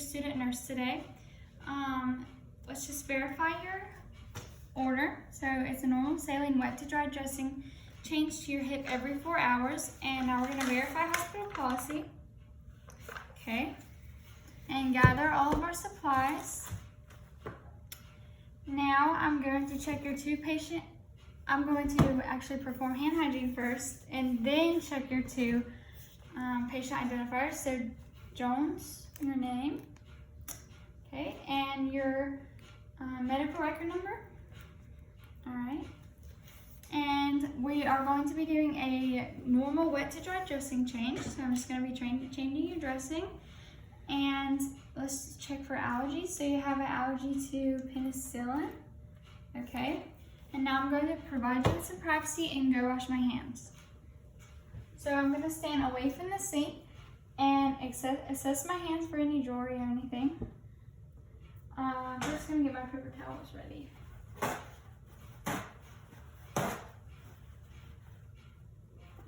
student nurse today. Let's just verify your order. So it's a normal saline wet to dry dressing change to your hip every 4 hours. And now we're going to verify hospital policy. Okay. And gather all of our supplies. Now I'm going to check your I'm going to actually perform hand hygiene first and then check your two patient identifiers. So Jones, your name, okay, and your medical record number. All right. And we are going to be doing a normal wet to dry dressing change. So I'm just going to be changing your dressing. And let's check for allergies. So you have an allergy to penicillin. Okay. And now I'm going to provide you with some privacy and go wash my hands. So I'm going to stand away from the sink and assess my hands for any jewelry or anything. I'm just going to get my paper towels ready.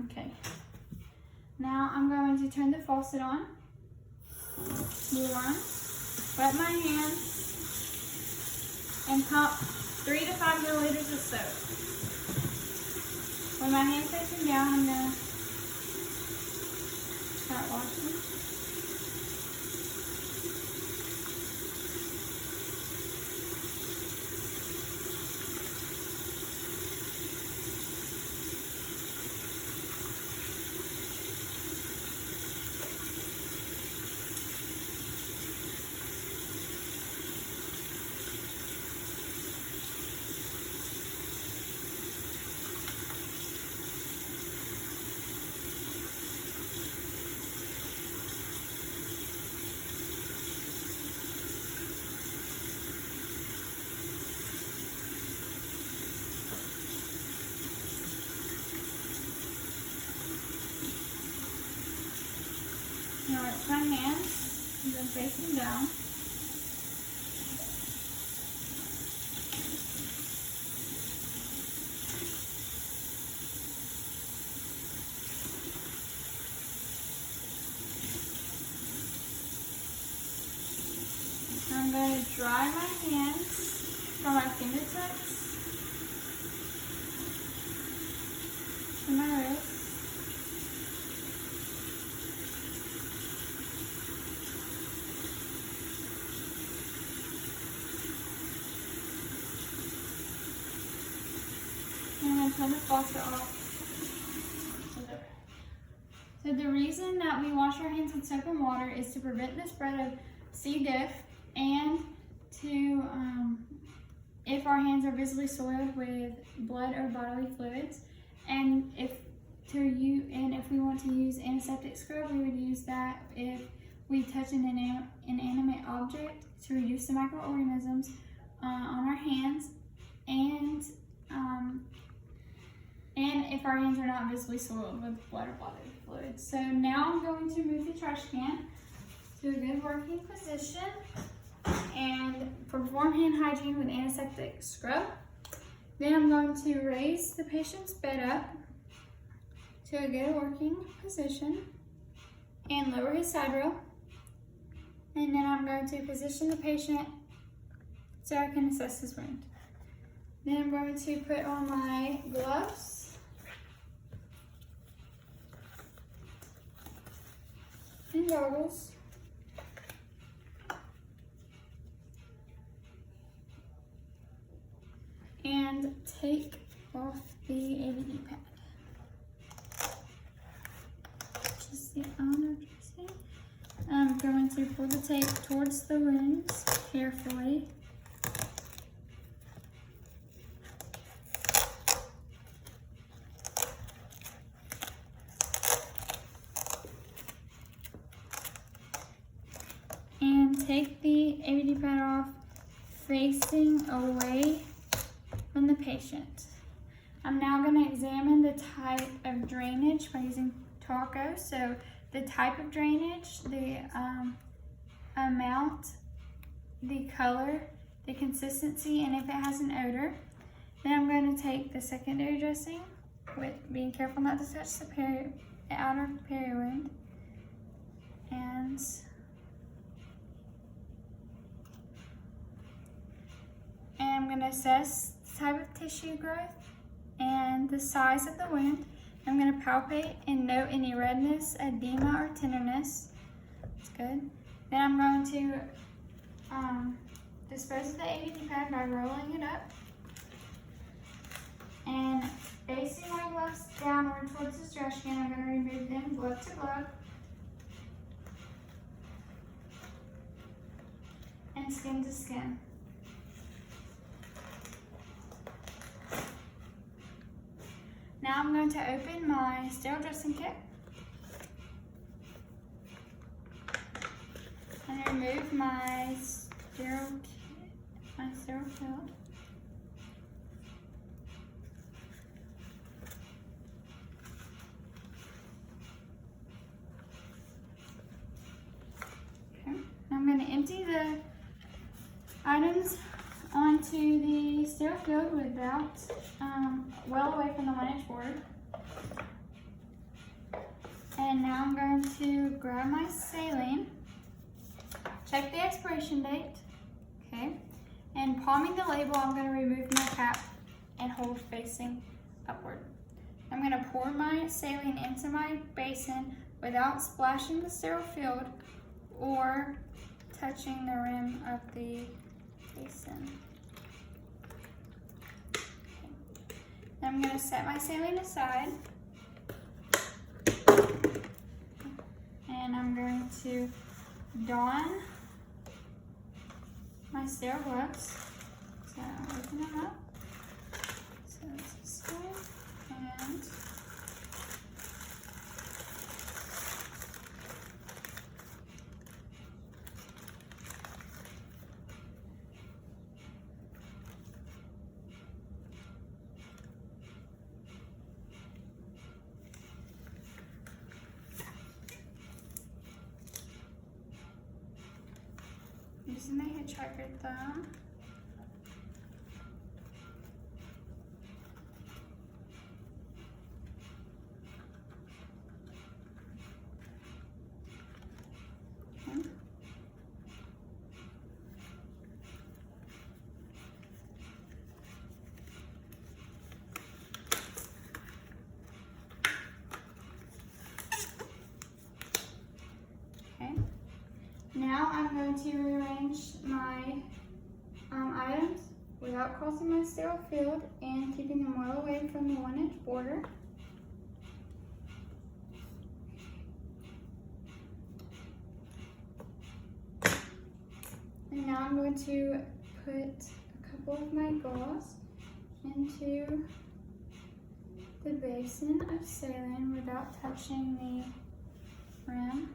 Okay. Now I'm going to turn the faucet on. Warm. Wet my hands and pump 3 to 5 milliliters of soap. When my hand's facing down, I'm going to start washing. Now it's my hands, and then facing down. I'm going to dry my hands from my fingertips to my wrist. And turn the faucet off. So the reason that we wash our hands with soap and water is to prevent the spread of C. diff and to, if our hands are visibly soiled with blood or bodily fluids, and if we want to use antiseptic scrub, we would use that if we touch an inanimate object to reduce the microorganisms on our hands, and if our hands are not visibly soiled with blood or bodily fluids. So now I'm going to move the trash can to a good working position and perform hand hygiene with antiseptic scrub. Then I'm going to raise the patient's bed up to a good working position and lower his side row. And then I'm going to position the patient so I can assess his wound. Then I'm going to put on my gloves and goggles. And take off the ABD pad. Just the outer dressing. I'm going to pull the tape towards the wounds carefully. And take the ABD pad off facing away from the patient. I'm now going to examine the type of drainage by using Taco. So the type of drainage, the amount, the color, the consistency, and if it has an odor. Then I'm going to take the secondary dressing, with being careful not to touch the outer peri wound, and to assess the type of tissue growth and the size of the wound. I'm going to palpate and note any redness, edema, or tenderness. That's good. Then I'm going to dispose of the ABD pad by rolling it up and facing my gloves downward towards the trash can. I'm going to remove them glove to glove and skin to skin. Now I'm going to open my sterile dressing kit and remove my sterile field. Okay. I'm going to empty the items onto the sterile field without, well away from the 1-inch board. And now I'm going to grab my saline, check the expiration date, okay, and palming the label, I'm going to remove my cap and hold facing upward. I'm going to pour my saline into my basin without splashing the sterile field or touching the rim of the basin. I'm going to set my saline aside and I'm going to don my sterile gloves. So open them up. So this way and using the hitchhiker thumb. Okay. Okay. Now I'm going to rearrange my items without crossing my sterile field and keeping them well away from the 1-inch border. And now I'm going to put a couple of my gauze into the basin of saline without touching the rim.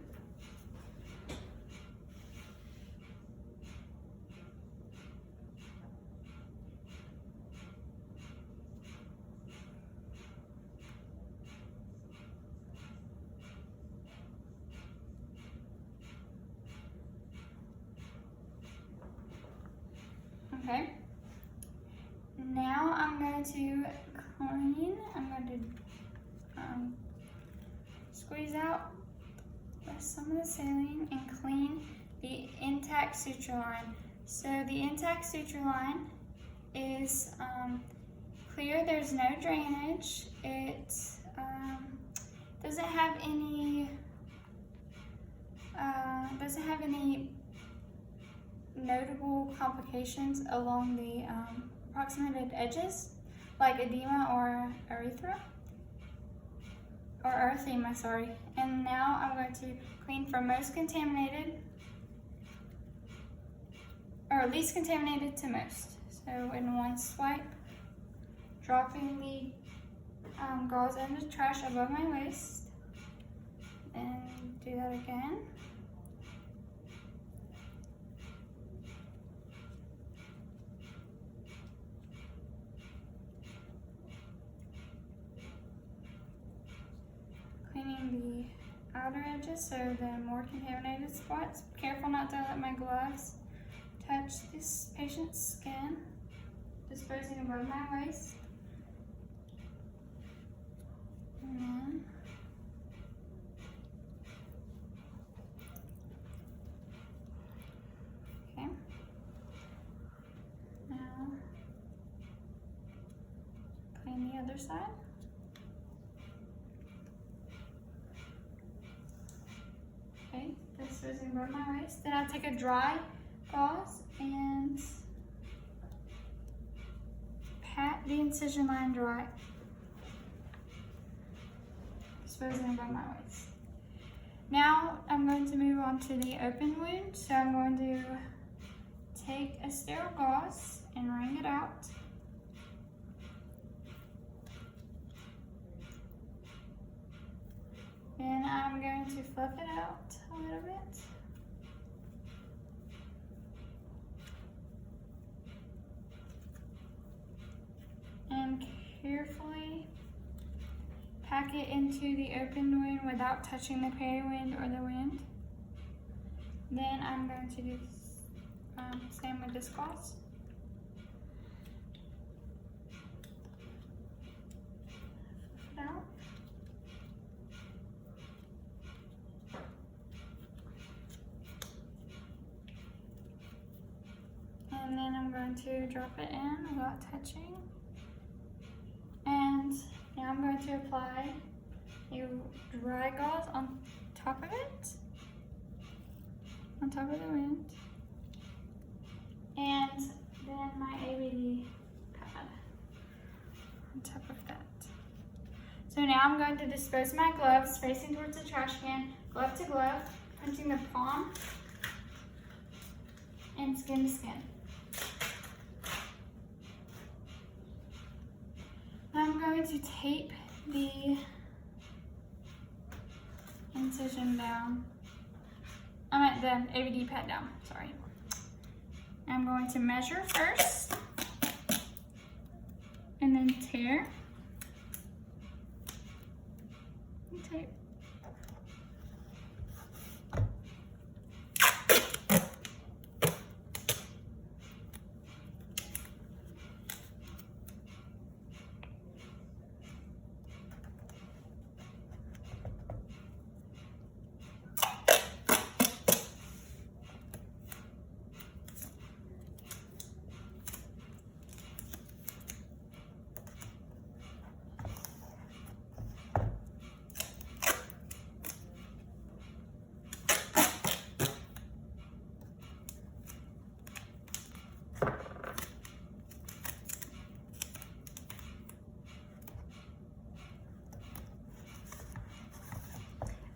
Okay, now I'm going to clean, I'm going to squeeze out some of the saline and clean the intact suture line. So the intact suture line is clear, there's no drainage, it doesn't have any notable complications along the approximated edges, like edema or erythema, sorry. And now I'm going to clean from most contaminated, or least contaminated to most. So in one swipe, dropping the gauze in the trash above my waist, and do that again. Cleaning the outer edges, so the more contaminated spots. Careful not to let my gloves touch this patient's skin. Disposing above my waist. And then okay. Now other side. Okay, this was above my waist. Then I'll take a dry gauze and pat the incision line dry. Disposing above my waist. Now I'm going to move on to the open wound. So I'm going to take a sterile gauze and wring it out. And I'm going to fluff it out a little bit. And carefully pack it into the open wound without touching the peri-wound or the wound. Then I'm going to do same with this gauze. Fluff it out. And then I'm going to drop it in without touching. And now I'm going to apply a dry gauze on top of it, on top of the wound. And then my ABD pad on top of that. So now I'm going to dispose my gloves facing towards the trash can, glove to glove, punching the palm and skin to skin. I'm going to tape the incision down. I meant the ABD pad down, sorry. I'm going to measure first and then tear and tape.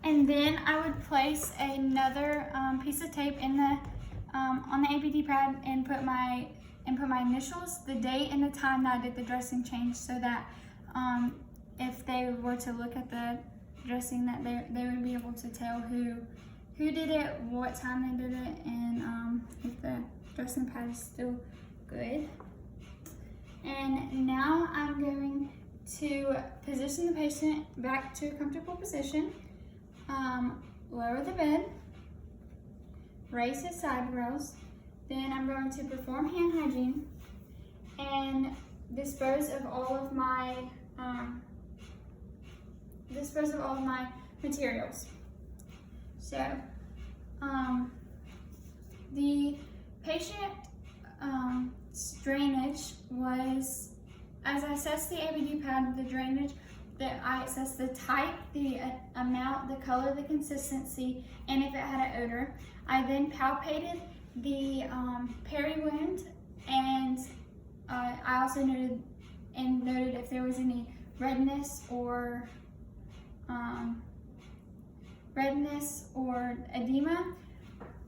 And then I would place another piece of tape in the on the ABD pad and put my initials, the date and the time that I did the dressing change, so that if they were to look at the dressing, that they would be able to tell who did it, what time they did it, and if the dressing pad is still good. And now I'm going to position the patient back to a comfortable position. Lower the bed, raise his side rails, then I'm going to perform hand hygiene and dispose of all of my materials. So the patient drainage was, as I assessed the ABD pad, the drainage, that I assessed the type, the amount, the color, the consistency, and if it had an odor. I then palpated the peri-wound, and I also noted if there was any redness or edema.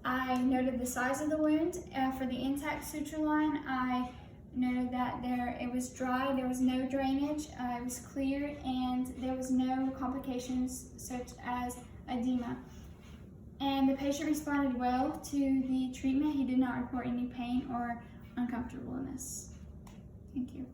I noted the size of the wound. For the intact suture line, I noted that it was dry, there was no drainage, it was clear, and there was no complications such as edema. And the patient responded well to the treatment. He did not report any pain or uncomfortableness. Thank you.